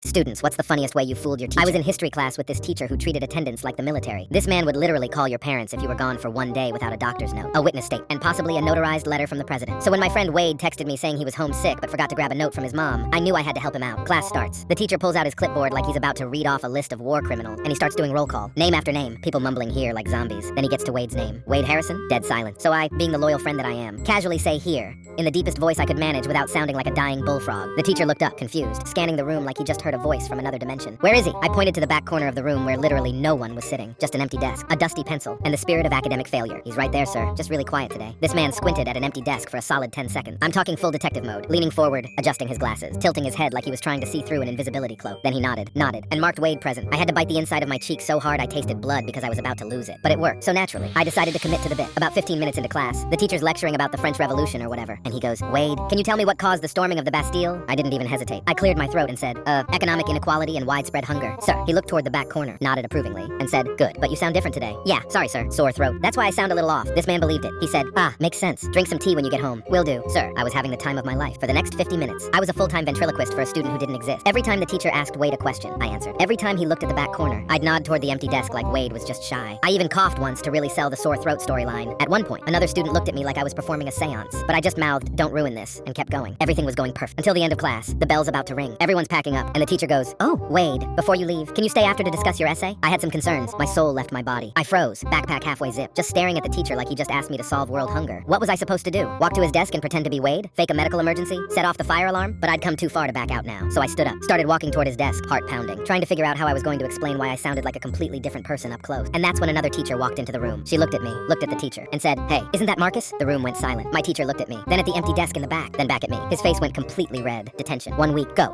Students, what's the funniest way you fooled your teacher? I was in history class with this teacher who treated attendance like the military. This man would literally call your parents if you were gone for one day without a doctor's note, a witness statement, and possibly a notarized letter from the president. So when my friend Wade texted me saying he was homesick but forgot to grab a note from his mom, I knew I had to help him out. Class starts. The teacher pulls out his clipboard like he's about to read off a list of war criminals, and he starts doing roll call, name after name, people mumbling here like zombies. Then he gets to Wade's name. Wade Harrison? Dead silent. So I, being the loyal friend that I am, casually say here, in the deepest voice I could manage without sounding like a dying bullfrog. The teacher looked up, confused, scanning the room like he just heard a voice from another dimension. Where is he? I pointed to the back corner of the room where literally no one was sitting. Just an empty desk, a dusty pencil, and the spirit of academic failure. He's right there, sir. Just really quiet today. This man squinted at an empty desk for a solid 10 seconds. I'm talking full detective mode, leaning forward, adjusting his glasses, tilting his head like he was trying to see through an invisibility cloak. Then he nodded, and marked Wade present. I had to bite the inside of my cheek so hard I tasted blood because I was about to lose it. But it worked, so naturally, I decided to commit to the bit. About 15 minutes into class, the teacher's lecturing about the French Revolution or whatever, and he goes, Wade, can you tell me what caused the storming of the Bastille? I didn't even hesitate. I cleared my throat and said, economic inequality and widespread hunger. Sir, he looked toward the back corner, nodded approvingly, and said, good, but you sound different today. Yeah, sorry, sir. Sore throat. That's why I sound a little off. This man believed it. He said, makes sense. Drink some tea when you get home. Will do. Sir, I was having the time of my life. For the next 50 minutes, I was a full-time ventriloquist for a student who didn't exist. Every time the teacher asked Wade a question, I answered. Every time he looked at the back corner, I'd nod toward the empty desk like Wade was just shy. I even coughed once to really sell the sore throat storyline. At one point, another student looked at me like I was performing a seance, but I just mouthed, don't ruin this, and kept going. Everything was going perfect. Until the end of class, the bell's about to ring. Everyone's packing up, and the teacher goes, oh, Wade, before you leave, can you stay after to discuss your essay? I had some concerns. My soul left my body. I froze, backpack halfway zipped, just staring at the teacher like he just asked me to solve world hunger. What was I supposed to do? Walk to his desk and pretend to be Wade? Fake a medical emergency? Set off the fire alarm? But I'd come too far to back out now. So I stood up, started walking toward his desk, heart pounding, trying to figure out how I was going to explain why I sounded like a completely different person up close. And that's when another teacher walked into the room. She looked at me, looked at the teacher, and said, hey, isn't that Marcus? The room went silent. My teacher looked at me, then at the empty desk in the back, then back at me. His face went completely red. Detention. 1 week. Go.